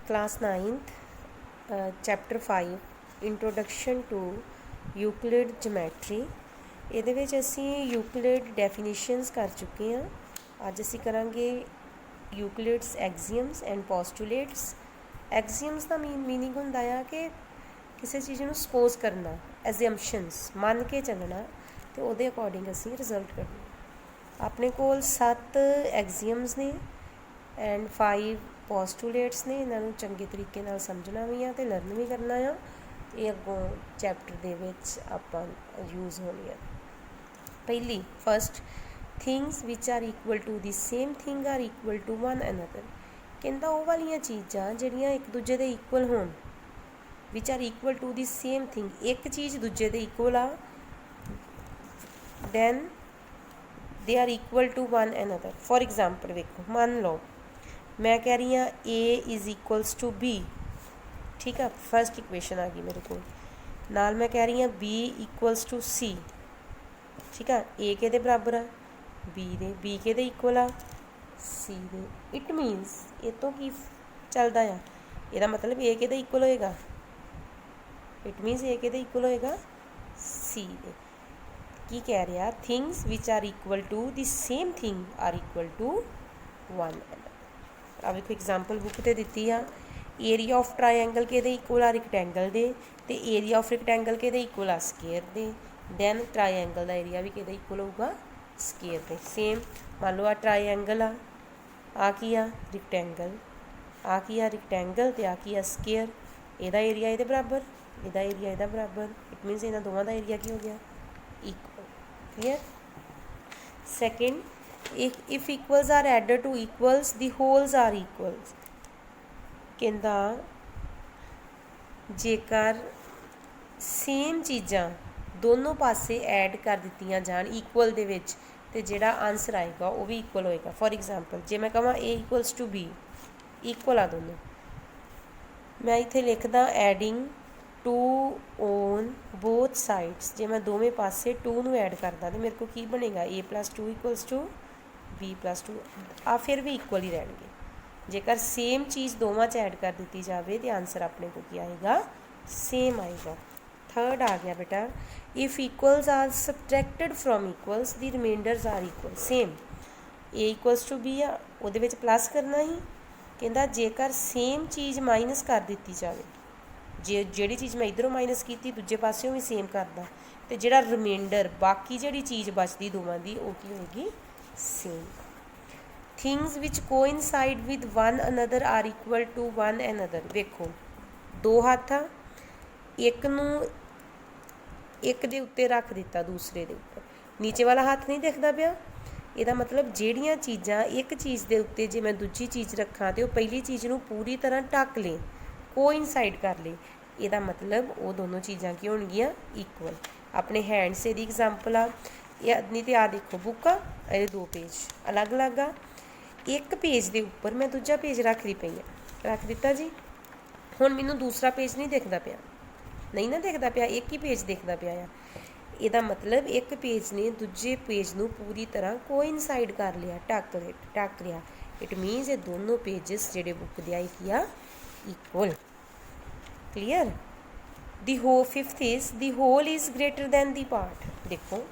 Class 9th chapter 5 introduction to Euclid geometry. ਇਹਦੇ ਵਿੱਚ ਅਸੀਂ यूक्लिड डेफिनेशंस कर चुके हैं। ਅੱਜ ਅਸੀਂ ਕਰਾਂਗੇ Euclid's axioms and postulates. Axioms the meaning ਹੁੰਦਾ ਆ ਕਿ ਕਿਸੇ ਚੀਜ਼ ਨੂੰ ਸਪੋਜ਼ ਕਰਨਾ, ਐਜ਼ੰਪਸ਼ਨਸ ਮੰਨ ਕੇ ਚੱਲਣਾ ਤੇ ਉਹਦੇ ਅਕੋਰਡਿੰਗ ਅਸੀਂ ਰਿਜ਼ਲਟ ਕਰਨਾ। ਆਪਣੇ ਕੋਲ 7 ਐਗਜ਼ੀਅਮਸ ਨੇ ਐਂਡ 5 ਪੋਸਟੂਲੇਟਸ ਨੇ। ਇਹਨਾਂ ਨੂੰ ਚੰਗੇ ਤਰੀਕੇ ਨਾਲ ਸਮਝਣਾ ਵੀ ਆ ਤੇ ਲਰਨ ਵੀ ਕਰਨਾ ਆ। ਇਹ ਅੱਗੋਂ ਚੈਪਟਰ ਦੇ ਵਿੱਚ ਆਪਾਂ ਯੂਜ਼ ਹੋਣੀ ਆ। ਪਹਿਲੀ first things which are equal to the same thing are equal to one another. ਕਹਿੰਦਾ ਉਹ ਵਾਲੀਆਂ ਚੀਜ਼ਾਂ ਜਿਹੜੀਆਂ ਇੱਕ ਦੂਜੇ ਦੇ ਇਕੁਅਲ ਹੋਣ, which are equal to the same thing, ਇੱਕ ਚੀਜ਼ ਦੂਜੇ ਦੇ ਇਕੁਅਲ ਆ, then they are equal to one another. For example ਵੇਖੋ, ਮੰਨ ਲਓ मैं कह रही हाँ A is equals to B, ठीक है, फर्स्ट इक्वेशन आ गई मेरे को। नाल मैं कह रही हाँ बी इक्वल्स टू सी, ठीक है। ए के दे बराबर आ बी के दे equal uh C they. It मीनस ये तो की चलता है, ਇਹਦਾ मतलब ए के दे इक्वल होएगा, इट मीनस ए के दे इक्वल होएगा सी दे। की कह रहा things which are equal to the same thing are equal to one. ਆ ਵੇਖੋ ਐਗਜ਼ਾਮਪਲ ਬੁੱਕ 'ਤੇ ਦਿੱਤੀ ਆ। ਏਰੀਆ ਆਫ ਟਰਾਇੰਗਲ ਕਿਹਦੇ ਇਕੁਅਲ ਆ, ਰੈਕਟੈਂਗਲ ਦੇ, ਤੇ ਏਰੀਆ ਆਫ ਰੈਕਟੈਂਗਲ ਕਿਹਦੇ ਇਕੁਅਲ ਆ, ਸਕੁਅਰ ਦੇ। ਦੈਨ ਟਰਾਇੰਗਲ ਦਾ ਏਰੀਆ ਵੀ ਕਿਹਦੇ ਇਕੁਅਲ ਹੋਊਗਾ, ਸਕੁਅਰ ਦੇ। ਸੇਮ ਮੰਨ ਲਓ ਆ ਟਰਾਇੰਗਲ ਆ ਕੀ ਆ, ਰੈਕਟੈਂਗਲ, ਆ ਕੀ ਆ ਰੈਕਟੈਂਗਲ, ਤੇ ਆ ਕੀ ਆ ਸਕੁਅਰ। ਇਹਦਾ ਏਰੀਆ ਇਹਦੇ ਬਰਾਬਰ, ਇਹਦਾ ਏਰੀਆ ਇਹਦਾ ਬਰਾਬਰ। ਇਟ ਮੀਨਸ ਇਹਨਾਂ ਦੋਵਾਂ ਦਾ ਏਰੀਆ ਕੀ ਹੋ ਗਿਆ, equal. Clear. Second, if equals are added to equals the wholes are equals। ਕਹਿੰਦਾ ਜੇਕਰ ਸੇਮ ਚੀਜ਼ਾਂ ਦੋਨੋਂ ਪਾਸੇ ਐਡ ਕਰ ਦਿੱਤੀਆਂ ਜਾਣ ਇਕੁਅਲ ਦੇ ਵਿੱਚ, ਤੇ ਜਿਹੜਾ ਆਨਸਰ ਆਏਗਾ ਉਹ ਵੀ ਇਕੁਅਲ ਹੋਏਗਾ। ਫੋਰ ਐਗਜ਼ਾਮਪਲ ਜੇ ਮੈਂ ਕਹਾਂ a equals to b, equal ਆ ਦੋਨੋਂ, ਮੈਂ ਇੱਥੇ ਲਿਖਦਾ ਐਡਿੰਗ 2 ਔਨ ਬੋਥ ਸਾਈਡਸ। ਜੇ ਮੈਂ ਦੋਵੇਂ ਪਾਸੇ 2 ਨੂੰ ਐਡ ਕਰਦਾ ਤਾਂ ਮੇਰੇ ਕੋਲ ਕੀ ਬਣੇਗਾ, a + 2 ਇਕੁਅਲਸ ਟੂ b + 2। ਆ ਫਿਰ ਵੀ ਇਕੁਅਲ ਹੀ ਰਹਿਣਗੇ। ਜੇਕਰ ਸੇਮ ਚੀਜ਼ ਦੋਵਾਂ 'ਚ ਐਡ ਕਰ ਦਿੱਤੀ ਜਾਵੇ ਤਾਂ ਆਨਸਰ ਆਪਣੇ ਕੋਲ ਕੀ ਆਏਗਾ, ਸੇਮ ਆਏਗਾ। ਥਰਡ ਆ ਗਿਆ ਬੇਟਾ, if equals are subtracted from equals the remainders are equal. Same a equals to b ਆ, ਉਹਦੇ ਵਿੱਚ ਪਲੱਸ ਕਰਨਾ ਹੀ। ਕਹਿੰਦਾ ਜੇਕਰ ਸੇਮ ਚੀਜ਼ ਮਾਈਨਸ ਕਰ ਦਿੱਤੀ ਜਾਵੇ, ਜਿਹੜੀ ਚੀਜ਼ ਮੈਂ ਇੱਧਰੋਂ ਮਾਈਨਸ ਕੀਤੀ ਦੂਜੇ ਪਾਸਿਓਂ ਵੀ ਸੇਮ ਕਰਦਾ, ਤੇ ਜਿਹੜਾ ਰਿਮਾਈਂਡਰ ਬਾਕੀ ਜਿਹੜੀ ਚੀਜ਼ ਬਚਦੀ ਦੋਵਾਂ ਦੀ ਉਹ ਕੀ ਹੋਏਗੀ, same. Things which coincide with one another are equal to one another. ਵੇਖੋ ਦੋ ਹੱਥ ਆ, ਇੱਕ ਨੂੰ ਇੱਕ ਦੇ ਉੱਤੇ ਰੱਖ ਦਿੱਤਾ ਦੂਸਰੇ ਦੇ ਉੱਪਰ, ਨੀਚੇ ਵਾਲਾ ਹੱਥ ਨਹੀਂ ਦਿਖਦਾ ਪਿਆ। ਇਹਦਾ ਮਤਲਬ ਜਿਹੜੀਆਂ ਚੀਜ਼ਾਂ ਇੱਕ ਚੀਜ਼ ਦੇ ਉੱਤੇ ਜੇ ਮੈਂ ਦੂਜੀ ਚੀਜ਼ ਰੱਖਾਂ ਤਾਂ ਉਹ ਪਹਿਲੀ ਚੀਜ਼ ਨੂੰ ਪੂਰੀ ਤਰ੍ਹਾਂ ਢੱਕ ਲੇ, ਕੋਇਨਸਾਈਡ ਕਰ ਲੇ, ਇਹਦਾ ਮਤਲਬ ਉਹ ਦੋਨੋਂ ਚੀਜ਼ਾਂ ਕੀ ਹੋਣਗੀਆਂ, ਇਕੁਅਲ। ਆਪਣੇ ਹੈਂਡਸ ਦੀ ਐਗਜ਼ਾਮਪਲ ਆ, ਇਹ ਨਹੀਂ ਤੇ ਆ ਦੇਖੋ ਬੁੱਕ ਆ, ਇਹਦੇ 2 ਪੇਜ ਅਲੱਗ-ਅਲੱਗ ਆ। ਇੱਕ ਪੇਜ ਦੇ ਉੱਪਰ ਮੈਂ ਦੂਜਾ ਪੇਜ ਰੱਖਦੀ ਪਈ ਆ, ਰੱਖ ਦਿੱਤਾ ਜੀ। ਹੁਣ ਮੈਨੂੰ ਦੂਸਰਾ ਪੇਜ ਨਹੀਂ ਦਿਖਦਾ ਪਿਆ, ਨਹੀਂ ਨਾ ਦਿਖਦਾ ਪਿਆ, ਇੱਕ ਹੀ ਪੇਜ ਦਿਖਦਾ ਪਿਆ ਆ। ਇਹਦਾ ਮਤਲਬ ਇੱਕ ਪੇਜ ਨੇ ਦੂਜੇ ਪੇਜ ਨੂੰ ਪੂਰੀ ਤਰ੍ਹਾਂ ਕੋਇਨਸਾਈਡ ਕਰ ਲਿਆ, ਢੱਕ ਲਿਆ। ਇਟ ਮੀਨਸ ਇਹ ਦੋਨੋਂ ਪੇਜਸ ਜਿਹੜੇ ਬੁੱਕ ਦੇ ਆਏ ਕੀ ਆ, equal. Clear. The fifth is the whole is greater than the part. ਦੇਖੋ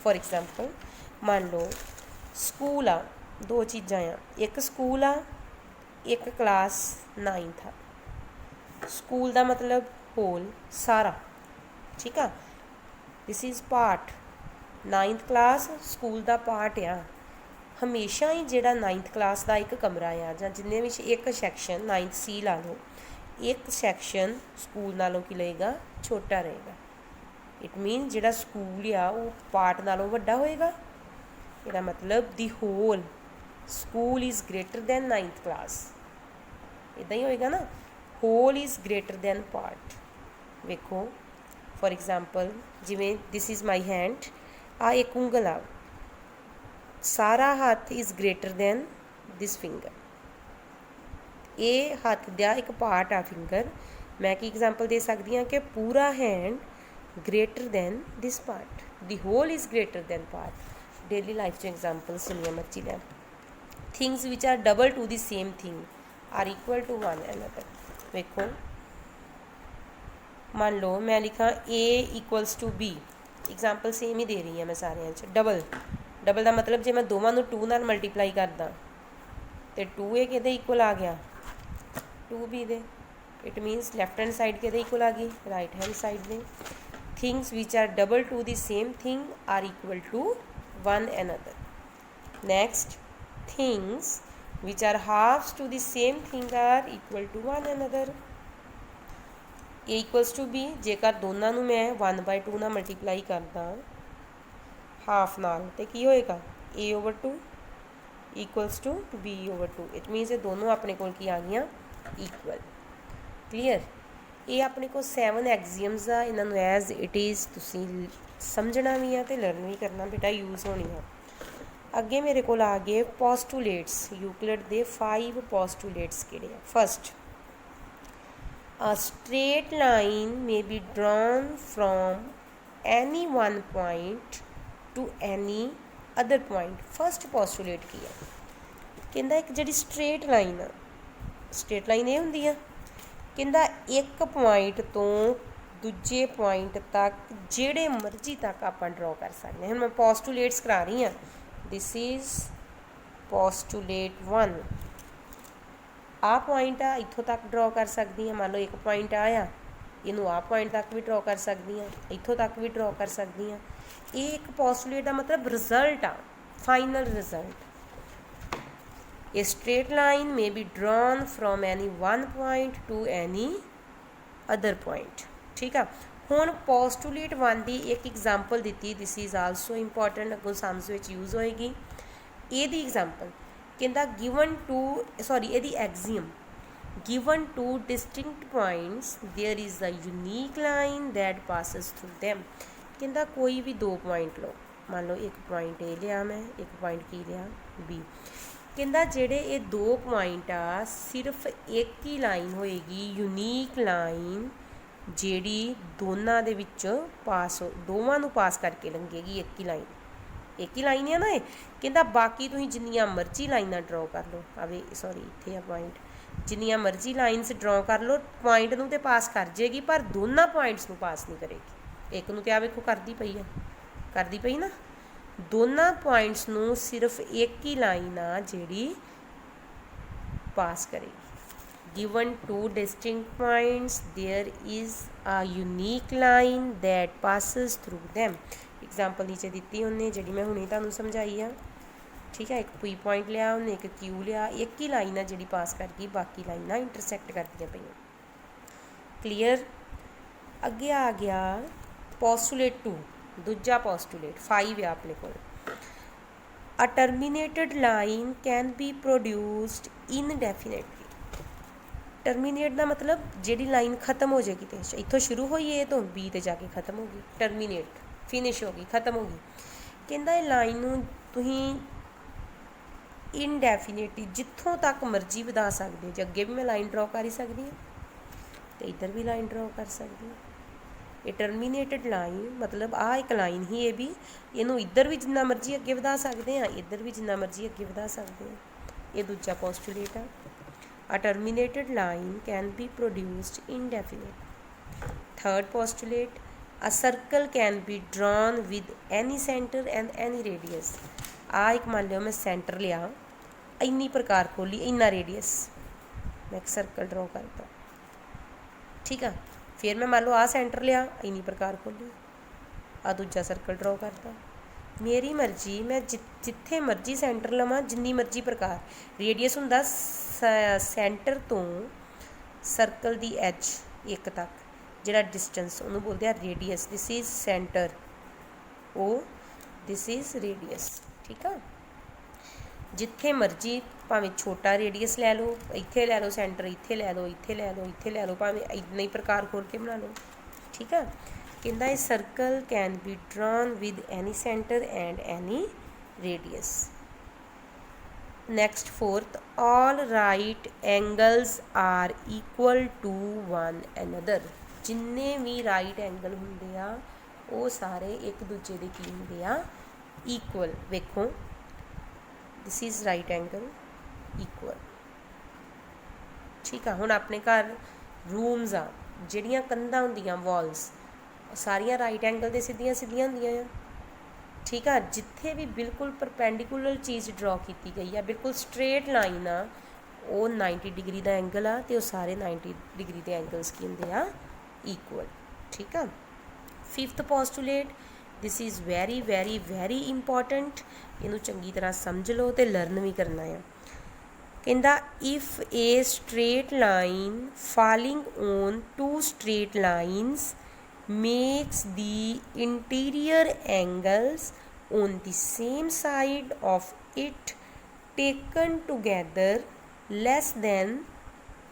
ਫੋਰ ਐਗਜ਼ਾਮਪਲ ਮੰਨ ਲਓ ਸਕੂਲ ਆ, ਦੋ ਚੀਜ਼ਾਂ ਆ, ਇੱਕ ਸਕੂਲ ਆ, ਇੱਕ ਕਲਾਸ 9th ਆ। ਸਕੂਲ ਦਾ ਮਤਲਬ ਹੋਲ, ਸਾਰਾ, ਠੀਕ ਆ। This is part, 9th class school the part ਆ। ਹਮੇਸ਼ਾ ਹੀ ਜਿਹੜਾ 9th ਕਲਾਸ ਦਾ ਇੱਕ ਕਮਰਾ ਆ, ਜਾਂ ਜਿੰਨੇ ਵਿੱਚ ਇੱਕ ਸੈਕਸ਼ਨ 9th C ਲਾ ਲਓ, ਇੱਕ ਸੈਕਸ਼ਨ ਸਕੂਲ ਨਾਲੋਂ ਕੀ ਲਏਗਾ, ਛੋਟਾ ਰਹੇਗਾ। ਇਟ ਮੀਨ ਜਿਹੜਾ ਸਕੂਲ ਆ ਉਹ ਪਾਰਟ ਨਾਲੋਂ ਵੱਡਾ ਹੋਏਗਾ। ਇਹਦਾ ਮਤਲਬ the whole school is greater than 9th class, ਇੱਦਾਂ ਹੀ ਹੋਏਗਾ ਨਾ, whole is greater than part. ਵੇਖੋ ਫੋਰ ਐਗਜ਼ਾਮਪਲ ਜਿਵੇਂ ਦਿਸ ਇਜ਼ ਮਾਈ ਹੈਂਡ, ਆ ਇੱਕ ਉਂਗਲ ਆ, ਸਾਰਾ ਹੱਥ is greater than this finger. ਇਹ ਹੱਥ ਦਾ ਇੱਕ ਪਾਰਟ ਆ ਫਿੰਗਰ। ਮੈਂ ਕੀ ਐਗਜ਼ਾਮਪਲ ਦੇ ਸਕਦੀ ਹਾਂ ਕਿ ਪੂਰਾ hand greater than this part, the whole is greater than part. Daily life 'ਚ ਐਗਜ਼ਾਮਪਲ ਸੁਣੀਆਂ ਮਰਜ਼ੀ ਲੈ। Things which are double to the same thing are equal to one another. देखो मान लो मैं लिखा A equals to B, example same ही दे रही है मैं सारे डबल डबल का मतलब जे मैं दोवां नूं 2 नाल मल्टीप्लाई करदा तो 2a किहदे इक्वल आ गया 2b दे। It means left hand side किहदे इक्वल आ गई राइट हैंड साइड दे। Things which are double to the same thing are equal to one another. Next things which are halves to the same thing are equal to one another. A equals to B, जेकर दोनों नूं मैं 1/2 नाल multiply करदा half नाल तो की होएगा a/2 equals to b/2। It मीनस ये दोनों अपने कोल की आ गई इक्वल। क्लीयर। ये अपने को 7 एक्जियम्स आ, इन्होंने एज इट इज़ तुसी समझना भी है तो लर्न भी करना बेटा यूज़ होनी है। अगे मेरे को आ गए पोस्टूलेट्स, यूक्लिड दे 5 पोस्टूलेट्स किहड़े आ। First, a straight line may be drawn from any one point to any other point। First postulate की है कहता एक जी स्ट्रेट लाइन आ, स्ट्रेट लाइन ये होंगी है कहता एक पॉइंट तो दूजे पॉइंट तक जेड़े मर्जी तक आप ड्रॉ कर सकते हैं। मैं पोस्टूलेट्स करा रही हाँ। This is postulate 1। आ पॉइंट आ इत्थों तक ड्रॉ कर सकती हैं। मान लो एक पॉइंट आया इनू आ पॉइंट तक भी ड्रॉ कर सकती हैं, इत्थों तक भी ड्रॉ कर सकती हैं। ये एक पोस्टूलेट का मतलब रिजल्ट आ, final result. A straight line may be drawn from any one point to any other point. ठीक है। हुण पोस्टूलेट 1 की एक एग्जाम्पल दी, दिस इज़ आल्सो इंपॉर्टेंट, अगों सम्स विच यूज़ होएगी। ये एग्जाम्पल कहता गिवन टू सॉरी ये axiom given two distinct points there is a unique line that passes through them. कहता कोई भी 2 पॉइंट लो, मान लो एक पॉइंट ए लिया मैं, एक पॉइंट की लिया बी। कहता जेड़े ये 2 पॉइंट आ सिर्फ एक ही लाइन होएगी यूनीक लाइन जेड़ी दोनों दे विच पास हो, दोवां नूं पास करके लंघेगी। एक ही लाइन है ना ये। कहता बाकी तुसीं जिन्नियां मर्जी लाइनां ड्रॉ कर लो, अवे सॉरी इत्थे आ पॉइंट, जिन्नियां मर्जी लाइनस ड्रॉ कर लो पॉइंट नूं ते पास कर जाएगी पर दोनों पॉइंट्स नूं पास नहीं करेगी। एक नूं ते आ वेखो करदी पई ना, दोनों पॉइंट्स नूं सिर्फ एक ही लाइन आ जिहड़ी पास करेगी। Given two distinct points there is a unique line that passes through them. Example नीचे दी उन्हें जी मैं हुणे तुहानूं समझाई आ। ठीक है। एक पी पॉइंट लिया उन्हें, एक क्यू लिया, एक ही लाइन है जी पास कर गई, बाकी लाइनां इंटरसैक्ट करदियां पईयां। क्लीयर। अगे आ गया पोस्टूलेट 2, दूजा पोस्टूलेट 5 है अपने को। A terminated line can be produced indefinitely. Terminate का मतलब जी लाइन खत्म हो जाएगी तो इत्थों शुरू हुई है तो बी ते जाके खत्म होगी, टर्मीनेट फिनिश होगी, खत्म होगी। कहता लाइन नूं तुसीं इनडेफिनेटली जित्थों तक मर्जी वधा सकते हो। जो अगे भी मैं लाइन ड्रॉ कर ही सकती हूँ तो इधर भी लाइन ड्रॉ कर सकती हूँ। ये टर्मीनेटेड लाइन मतलब आ एक लाइन ही, ये भी इनू इधर भी जिन्ना मर्जी अगे वधा सकते हैं, इधर भी जिन्ना मर्जी अगे वधा सकते हैं। ये दूजा पोस्टूलेट है। A terminated line can be produced indefinite. Third postulate, a circle can be drawn with any centre and any radius. आ एक मान लो मैं सेंटर लिया, इन्नी प्रकार खोली, इन्ना रेडियस, मैं एक सर्कल ड्रॉ करता। ठीक है। फिर मैं मान लो आ सेंटर लिया, इन्नी प्रकार खोली, आ दूजा सर्कल ड्रॉ करता। मेरी मर्जी, मैं जिथे मर्जी सेंटर लवां, जिन्नी मर्जी प्रकार। रेडियस हुंदा सेंटर तो सर्कल दी एज एक तक जिहड़ा डिस्टेंस उन्होंने बोलते हैं radius. This is centre, O this is radius. ठीक है। जिथे मर्जी भावें छोटा रेडियस लै लो, इत्थे लै लो सेंटर, इत्थे लै लो, इत्थे लै लो, इत्थे लै लो, भावें इन्ना ही प्रकार खोल के बना लो। ठीक है। कहता है circle can be drawn with any centre and any radius. Next fourth, all right angles are equal to one another. जिन्ने भी राइट एंगल होंदे आ वो सारे एक दूजे दे की होंदे आ इक्वल। वेखो this is right angle equal, ठीक है। हुण अपने घर रूम्स आ, जिहड़ियां कंधां हुंदियां वॉल्स, सारियां राइट एंगल दे सीधियां सीधियां हुंदियां आ, ठीक है। जिथे भी बिल्कुल परपेंडिकुलर चीज़ ड्रॉ की गई है, बिल्कुल स्ट्रेट लाइन आ, वो 90 डिग्री का एंगल आ, तो सारे 90 डिग्री के एंगल्स की होंगे आ ईक्वल, ठीक है। Fifth postulate, this is very very very important, इनू चंगी तरह समझ लो तो लर्न भी करना है। कहता if a straight line falling on two straight lines makes the interior angles on the same side of it taken together less than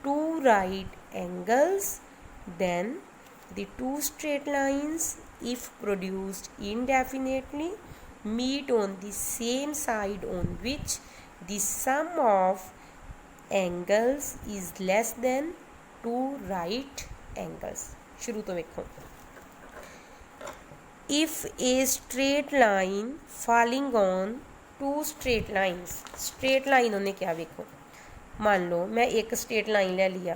two right angles, then the two straight lines, if produced indefinitely, meet on the same side on which the sum of angles is less than two right angles। शुरू तो देखो, if a straight line falling on two straight lines, straight line उन्हें क्या देखो, मान लो मैं एक स्ट्रेट लाइन ले लिया,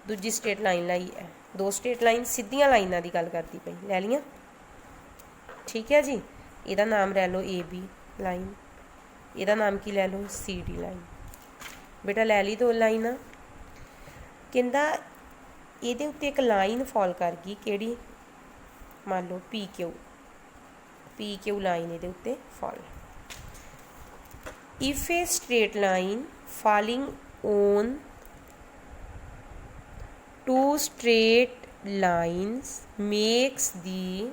दूजी स्ट्रेट लाइन लाई है, दो स्ट्रेट लाइन सीधियां लाइनां की गल करती पई, ले लिया, ठीक है जी। इहदा नाम ले लो ए बी लाइन, इहदा नाम की ले लो सी डी लाइन। बेटा ले ली दो लाइन, कहंदा इहदे उत्ते एक लाइन फॉल कर गई, किहड़ी, मान लो पी क्यू लाइन इहदे उत्ते fall. If a straight line falling on two straight lines makes the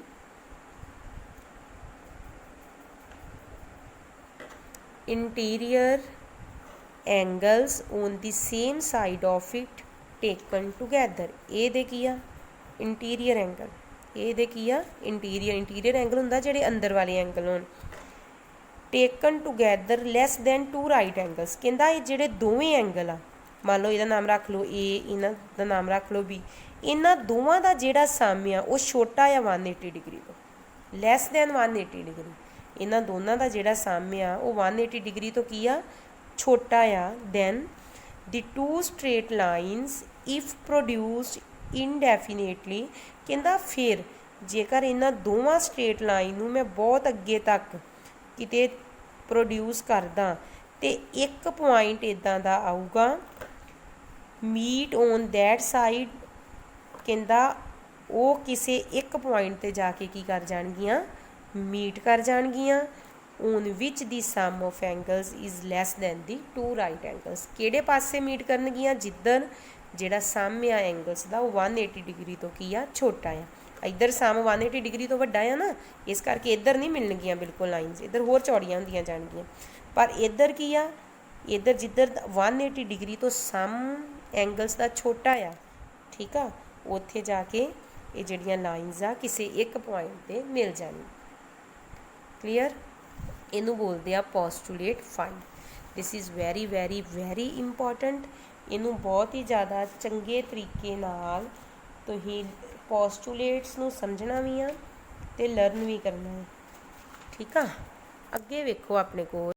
interior angles on the same side of it taken together. ये दे की आ इंटीरियर एंगल, ये दे की आ इंटीरियर एंगल हुंदा जिहड़े अंदर वाले एंगल होण, taken together less than two right angles. कहंदा ये जिहड़े दोवें एंगल आ, मान लो इहदा नाम रख लो ए, इन्हां दा नाम रख लो बी, इन्हां दोवां दा जिहड़ा सम आ वो छोटा आ 180 डिग्री तो, लैस दैन 180 डिग्री। इन्हां दोनों का जिहड़ा सम आ वो 180 डिग्री तो की आ छोटा आ than the two straight lines if produced indefinitely. कहंदा फिर जेकर इन्हां दोवां स्ट्रेट लाइन नूं मैं बहुत अगे तक किते प्रोड्यूस करदा तो एक पॉइंट इदां दा आऊगा मीट ऑन दैट साइड, कहंदा वो किसी एक पॉइंट ते जाके की कर जाणगियां, मीट कर जाणगियां, on which the sum of angles is less than the two right angles. किहड़े पासे मीट करनगियां, जिधर जिहड़ा सम आ एंगल्स दा वो 180 डिग्री तो की आ छोटा आ, इधर सम 180 डिग्री तो वड्डा है ना, इस करके इधर नहीं मिलणगियां बिल्कुल लाइन्स, इधर होर चौड़ियां हुंदियां जाणगियां, पर इधर की आ, इधर जिधर 180 डिग्री तो सम एंगल्स दा छोटा आ, ठीक आ, उत्थे जाके ये जिहड़ियां लाइन्स आ किसी एक पॉइंट ते मिल जानी। क्लीयर, इनू बोलते हैं postulate 5। This is very very very important, इनू बहुत ही ज़्यादा चंगे तरीके नाल तुसीं पोस्टुलेट्स नू समझना भी आ ते लर्न भी करना है, ठीक आ। अगे वेखो अपने को